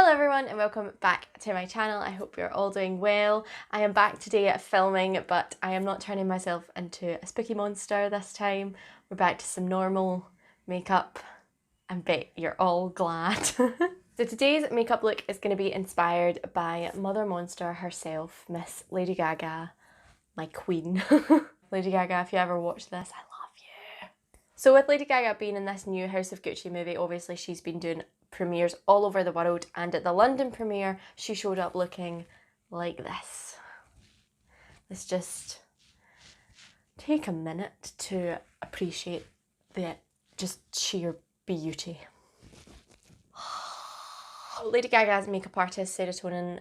Hello everyone and welcome back to my channel. I hope you're all doing well. I am back today at filming, but I am not turning myself into a spooky monster this time. We're back to some normal makeup. I bet you're all glad. So today's makeup look is going to be inspired by Mother Monster herself, Miss Lady Gaga, my queen. Lady Gaga, if you ever watch this, I love you. So with Lady Gaga being in this new House of Gucci movie, obviously she's been doing premieres all over the world, and at the London premiere she showed up looking like this. Let's just take a minute to appreciate the just sheer beauty. Lady Gaga's makeup artist Serotonin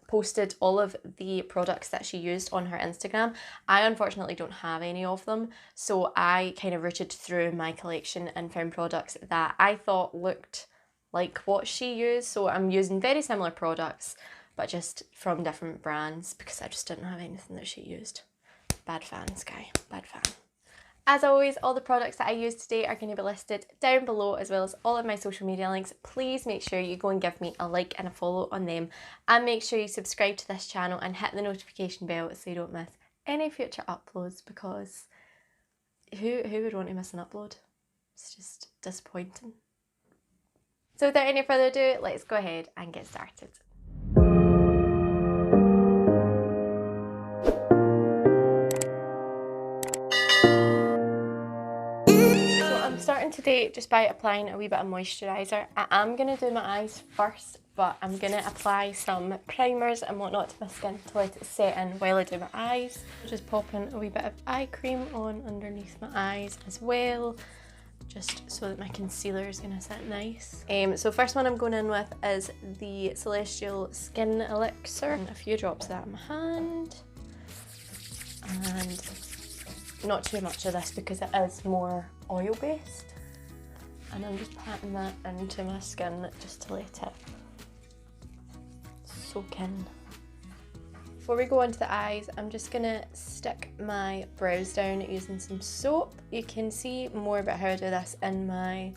posted all of the products that she used on her Instagram. I unfortunately don't have any of them, so I kind of rooted through my collection and found products that I thought looked like what she used. So I'm using very similar products but just from different brands because I just didn't have anything that she used. Bad fan, Sky, bad fan. As always, all the products that I use today are going to be listed down below, as well as all of my social media links. Please make sure you go and give me a like and a follow on them, and make sure you subscribe to this channel and hit the notification bell so you don't miss any future uploads, because who would want to miss an upload? It's just disappointing. So without any further ado, let's go ahead and get started. I'm starting today just by applying a wee bit of moisturiser. I am going to do my eyes first, but I'm going to apply some primers and whatnot to my skin to let it set in while I do my eyes. Just popping a wee bit of eye cream on underneath my eyes as well, just so that my concealer is going to sit nice. So first one I'm going in with is the Celestial Skin Elixir. And a few drops of that in my hand. And not too much of this because it is more oil based, and I'm just patting that into my skin just to let it soak in. Before we go into the eyes, I'm just gonna stick my brows down using some soap. You can see more about how I do this in my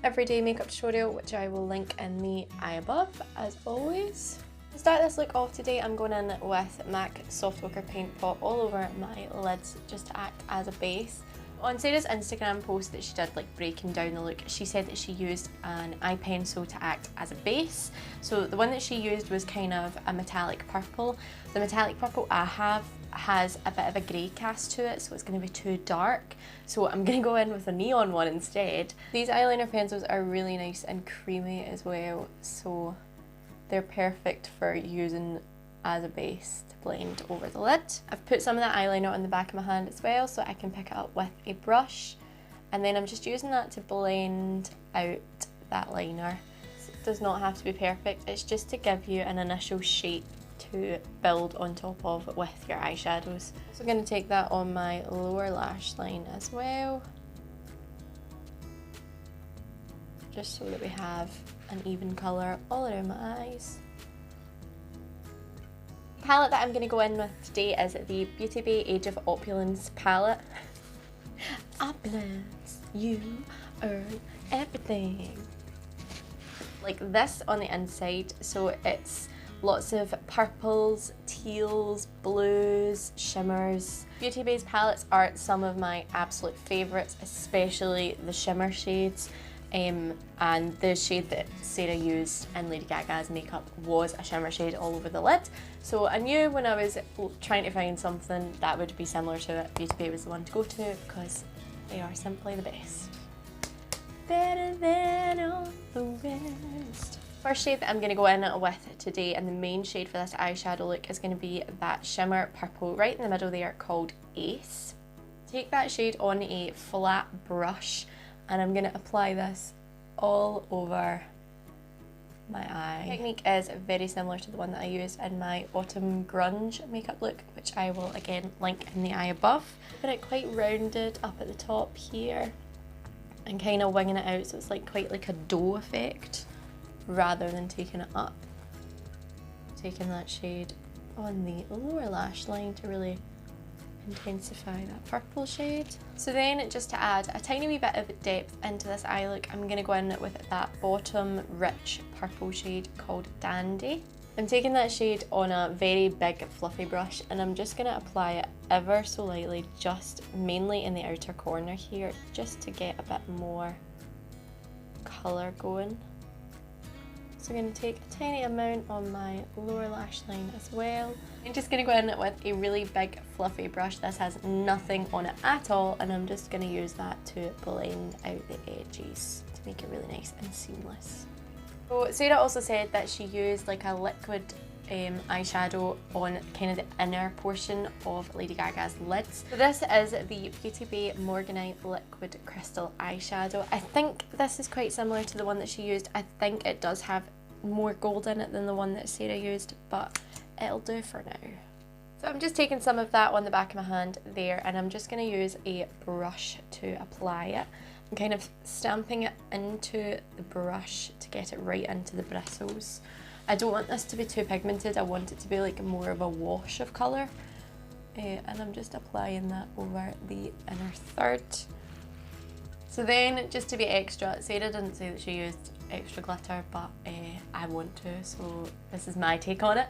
everyday makeup tutorial, which I will link in the eye above as always. To start this look off today, I'm going in with MAC Soft Ochre Paint Pot all over my lids just to act as a base. On Sarah's Instagram post that she did, like breaking down the look, she said that she used an eye pencil to act as a base. So the one that she used was kind of a metallic purple. The metallic purple I have has a bit of a grey cast to it, so it's going to be too dark. So I'm going to go in with a neon one instead. These eyeliner pencils are really nice and creamy as well, so they're perfect for using as a base to blend over the lid. I've put some of that eyeliner on the back of my hand as well so I can pick it up with a brush, and then I'm just using that to blend out that liner. It does not have to be perfect, it's just to give you an initial shape to build on top of with your eyeshadows. So I'm going to take that on my lower lash line as well, just so that we have an even colour all around my eyes. The palette that I'm going to go in with today is the Beauty Bay Age of Opulence palette. Opulence, you earn everything. Like this on the inside, so it's lots of purples, teals, blues, shimmers. Beauty Bay's palettes are some of my absolute favourites, especially the shimmer shades. And the shade that Sarah used in Lady Gaga's makeup was a shimmer shade all over the lid. So I knew when I was trying to find something that would be similar to it, Beauty Bay was the one to go to because they are simply the best. Better than all the rest. First shade that I'm going to go in with today, and the main shade for this eyeshadow look, is going to be that shimmer purple right in the middle there called Ace. Take that shade on a flat brush, and I'm going to apply this all over my eye. The technique is very similar to the one that I used in my Autumn Grunge makeup look, which I will again link in the eye above. Get it quite rounded up at the top here and kind of winging it out so it's like quite like a dough effect rather than taking it up. Taking that shade on the lower lash line to really intensify that purple shade. So then, just to add a tiny wee bit of depth into this eye look, I'm going to go in with that bottom rich purple shade called Dandy. I'm taking that shade on a very big fluffy brush and I'm just going to apply it ever so lightly, just mainly in the outer corner here, just to get a bit more colour going. So I'm going to take a tiny amount on my lower lash line as well. I'm just going to go in with a really big fluffy brush. This has nothing on it at all and I'm just going to use that to blend out the edges to make it really nice and seamless. So Sarah also said that she used like a liquid eyeshadow on kind of the inner portion of Lady Gaga's lids. So this is the Beauty Bay Morganite Liquid Crystal Eyeshadow. I think this is quite similar to the one that she used. I think it does have more gold in it than the one that Sarah used, but it'll do for now. So I'm just taking some of that on the back of my hand there and I'm just going to use a brush to apply it. I'm kind of stamping it into the brush to get it right into the bristles. I don't want this to be too pigmented, I want it to be like more of a wash of colour. And I'm just applying that over the inner third. So then, just to be extra, Sarah didn't say that she used extra glitter, but I want to, so this is my take on it.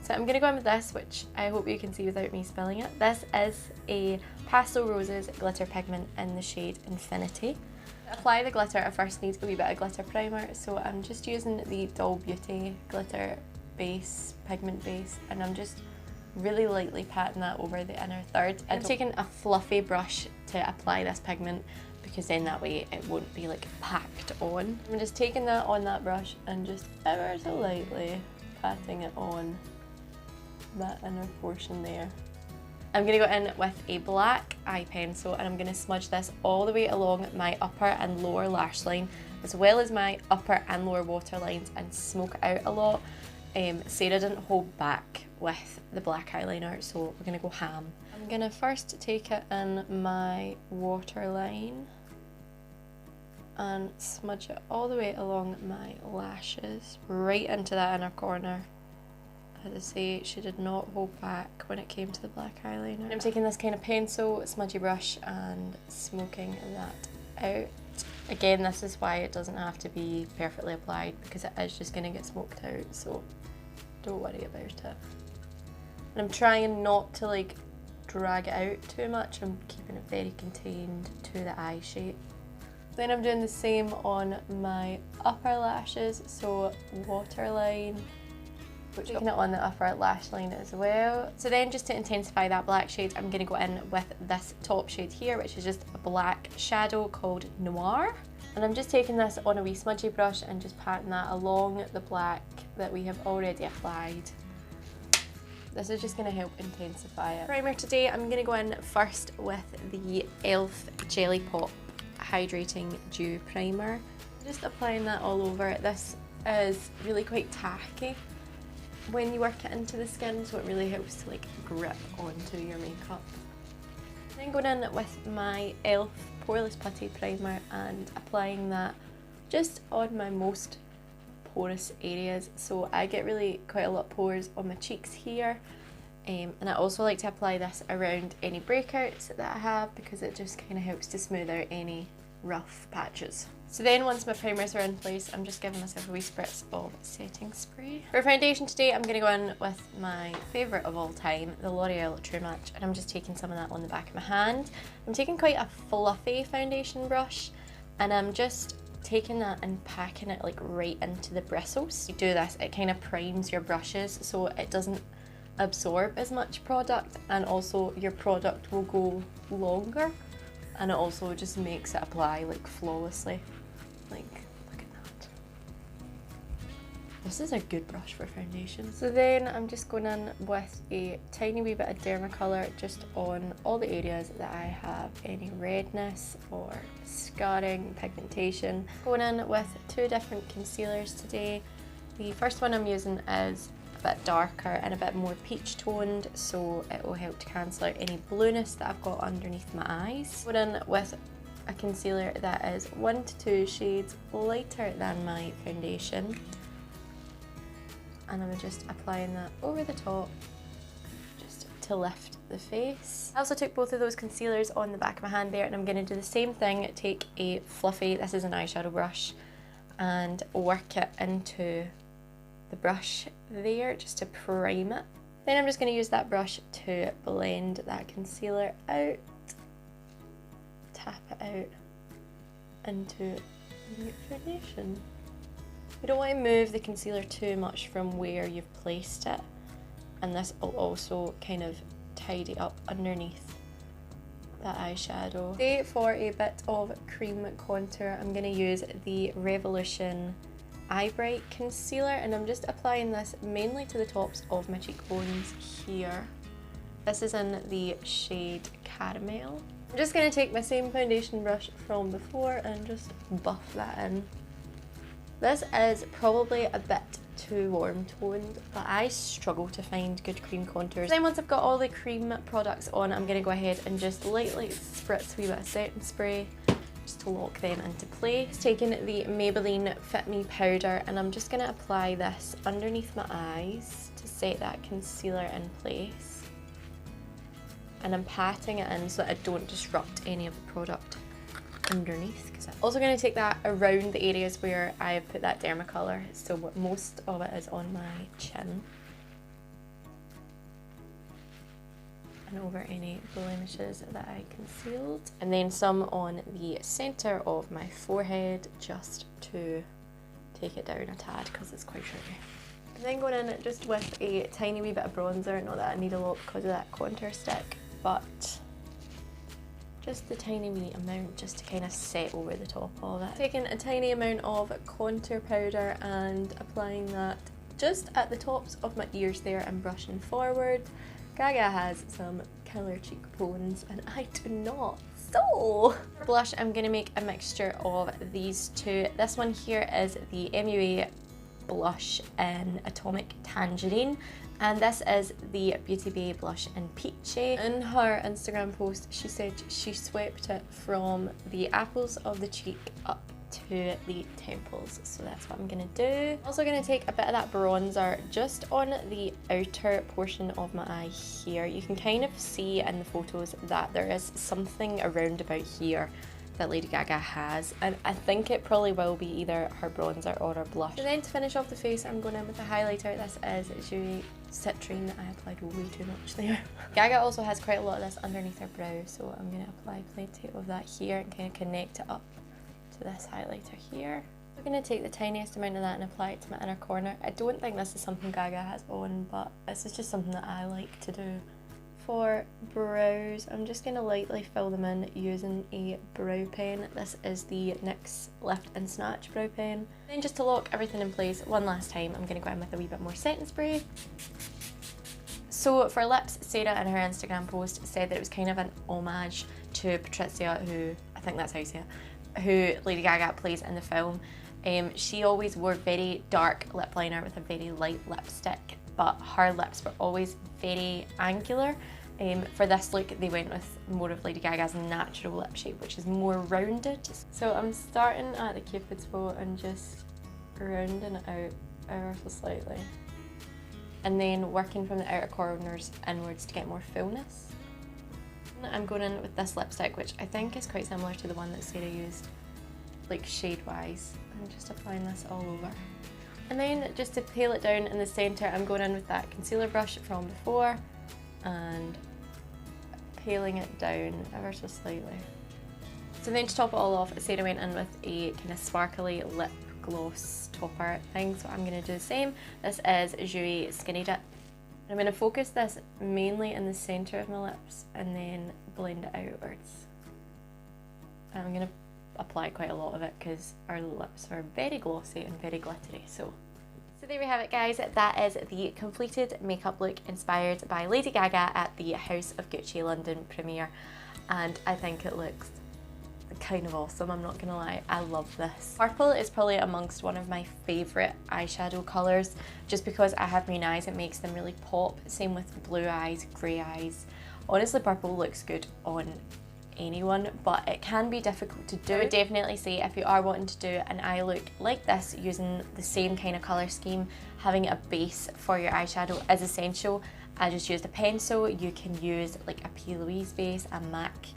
So I'm going to go in with this, which I hope you can see without me spilling it. This is a Pastel Roses glitter pigment in the shade Infinity. To apply the glitter, I first need a wee bit of glitter primer, so I'm just using the Doll Beauty glitter base, pigment base, and I'm just really lightly patting that over the inner third. I'm taking a fluffy brush to apply this pigment because then that way it won't be like packed on. I'm just taking that on that brush and just ever so lightly patting it on that inner portion there. I'm going to go in with a black eye pencil and I'm going to smudge this all the way along my upper and lower lash line, as well as my upper and lower waterlines, and smoke it out a lot. Sarah didn't hold back with the black eyeliner, so we're going to go ham. I'm going to first take it in my waterline and smudge it all the way along my lashes, right into that inner corner. As I say, she did not hold back when it came to the black eyeliner. I'm taking this kind of pencil, smudgy brush and smoking that out. Again, this is why it doesn't have to be perfectly applied, because it is just going to get smoked out, so don't worry about it. And I'm trying not to like drag it out too much, I'm keeping it very contained to the eye shape. Then I'm doing the same on my upper lashes, so waterline, taking it on the upper lash line as well. So then, just to intensify that black shade, I'm going to go in with this top shade here, which is just a black shadow called Noir. And I'm just taking this on a wee smudgy brush and just patting that along the black that we have already applied. This is just going to help intensify it. Primer today, I'm going to go in first with the e.l.f. Jellypop Hydrating Dew Primer. Just applying that all over. This is really quite tacky when you work it into the skin, so it really helps to like grip onto your makeup. Then going in with my e.l.f. Poreless Putty Primer and applying that just on my most porous areas. So I get really quite a lot of pores on my cheeks here, and I also like to apply this around any breakouts that I have, because it just kind of helps to smooth out any rough patches. So then, once my primers are in place, I'm just giving myself a wee spritz of setting spray. For foundation today, I'm going to go in with my favourite of all time, the Loreal True Match, and I'm just taking some of that on the back of my hand. I'm taking quite a fluffy foundation brush, and I'm just taking that and packing it like right into the bristles. You do this, it kind of primes your brushes so it doesn't absorb as much product, and also your product will go longer, and it also just makes it apply like flawlessly. Like, look at that. This is a good brush for foundation. So then I'm just going in with a tiny wee bit of Dermacolour just on all the areas that I have any redness or scarring, pigmentation. Going in with two different concealers today. The first one I'm using is a bit darker and a bit more peach toned, so it will help to cancel out any blueness that I've got underneath my eyes. Going in with a concealer that is 1 to 2 shades lighter than my foundation, and I'm just applying that over the top just to lift the face. I also took both of those concealers on the back of my hand there, and I'm going to do the same thing. Take a fluffy, this is an eyeshadow brush, and work it into the brush there just to prime it. Then I'm just going to use that brush to blend that concealer out, tap it out into the foundation. You don't want to move the concealer too much from where you've placed it, and this will also kind of tidy up underneath that eyeshadow. Today for a bit of cream contour, I'm going to use the Revolution Eyebright concealer, and I'm just applying this mainly to the tops of my cheekbones here. This is in the shade Caramel. I'm just going to take my same foundation brush from before and just buff that in. This is probably a bit too warm toned, but I struggle to find good cream contours. Then once I've got all the cream products on, I'm going to go ahead and just lightly spritz a wee bit of setting spray just to lock them into place. Taking the Maybelline Fit Me powder, and I'm just going to apply this underneath my eyes to set that concealer in place. And I'm patting it in so that I don't disrupt any of the product underneath. I'm also going to take that around the areas where I've put that Dermacolour, so most of it is on my chin and over any blemishes that I concealed, and then some on the centre of my forehead just to take it down a tad because it's quite tricky. And then going in just with a tiny wee bit of bronzer, not that I need a lot because of that contour stick, but just the tiny wee amount just to kind of set over the top of it. Taking a tiny amount of contour powder and applying that just at the tops of my ears there and brushing forward. Gaga has some killer cheekbones and I do not. So for blush, I'm going to make a mixture of these two. This one here is the MUA blush in Atomic Tangerine, and this is the Beauty Bay blush in Peachy. In her Instagram post, she said she swept it from the apples of the cheek up to the temples, so that's what I'm gonna do. Also gonna take a bit of that bronzer just on the outer portion of my eye here. You can kind of see in the photos that there is something around about here that Lady Gaga has, and I think it probably will be either her bronzer or her blush. And then to finish off the face, I'm going in with a highlighter. This is Jouer Citrine. I applied way too much there. Gaga also has quite a lot of this underneath her brow, so I'm going to apply plenty of that here and kind of connect it up to this highlighter here. I'm going to take the tiniest amount of that and apply it to my inner corner. I don't think this is something Gaga has on, but this is just something that I like to do. For brows, I'm just going to lightly fill them in using a brow pen. This is the NYX Lift and Snatch brow pen. Then just to lock everything in place one last time, I'm going to go in with a wee bit more setting spray. So for lips, Sarah in her Instagram post said that it was kind of an homage to Patrizia, who, I think that's how you say it, who Lady Gaga plays in the film. She always wore very dark lip liner with a very light lipstick, but her lips were always very angular. For this look, they went with more of Lady Gaga's natural lip shape, which is more rounded. So I'm starting at the Cupid's bow and just rounding it out ever so slightly, and then working from the outer corners inwards to get more fullness. I'm going in with this lipstick, which I think is quite similar to the one that Sarah used, like shade-wise, and just applying this all over. And then just to pale it down in the centre, I'm going in with that concealer brush from before and paling it down ever so slightly. So then to top it all off, Sarah went in with a kind of sparkly lip gloss topper thing, so I'm going to do the same. This is Jouer Skinny Dip. I'm going to focus this mainly in the centre of my lips and then blend it outwards. And I'm going to apply quite a lot of it because our lips are very glossy and very glittery. So there we have it, guys. That is the completed makeup look inspired by Lady Gaga at the House of Gucci London premiere, and I think it looks kind of awesome, I'm not gonna lie. I love this. Purple is probably amongst one of my favourite eyeshadow colours, just because I have green eyes, it makes them really pop. Same with blue eyes, grey eyes. Honestly, purple looks good on anyone, but it can be difficult to do. I would definitely say if you are wanting to do an eye look like this using the same kind of colour scheme, having a base for your eyeshadow is essential. I just used a pencil. You can use like a P. Louise base, a MAC,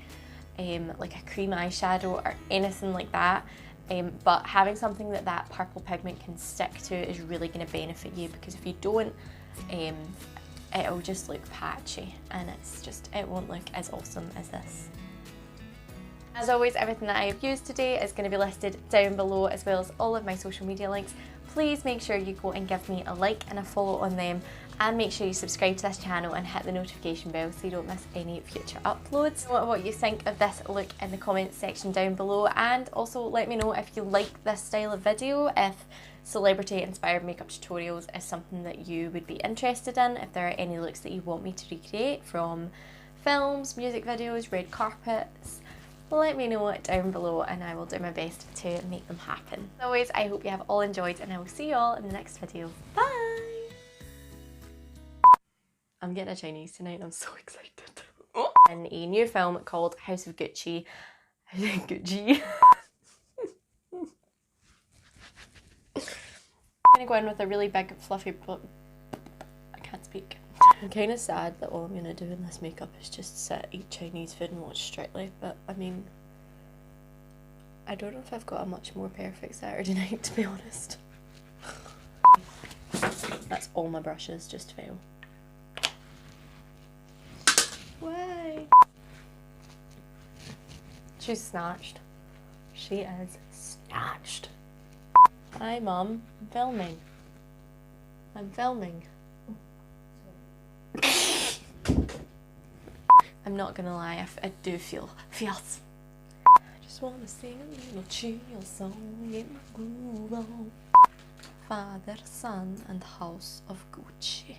like a cream eyeshadow or anything like that. But having something that purple pigment can stick to is really going to benefit you, because if you don't, it'll just look patchy and it won't look as awesome as this. As always, everything that I have used today is going to be listed down below, as well as all of my social media links. Please make sure you go and give me a like and a follow on them, and make sure you subscribe to this channel and hit the notification bell so you don't miss any future uploads. What you think of this look in the comments section down below, and also let me know if you like this style of video, if celebrity inspired makeup tutorials is something that you would be interested in, if there are any looks that you want me to recreate from films, music videos, red carpets. Let me know it down below and I will do my best to make them happen. As always, I hope you have all enjoyed, and I will see you all in the next video. Bye! I'm getting a Chinese tonight, I'm so excited. In a new film called House of Gucci. Gucci. I'm gonna go in with a really big fluffy, I can't speak. I'm kind of sad that all I'm gonna do in this makeup is just sit, eat Chinese food and watch Strictly, but I mean, I don't know if I've got a much more perfect Saturday night, to be honest. That's all my brushes just fail. Why? She's snatched. She is snatched. Hi Mum, I'm filming. I'm filming. I'm not gonna lie, I do feel feels. I just wanna sing a little chill song in my groove on. Father, Son and House of Gucci.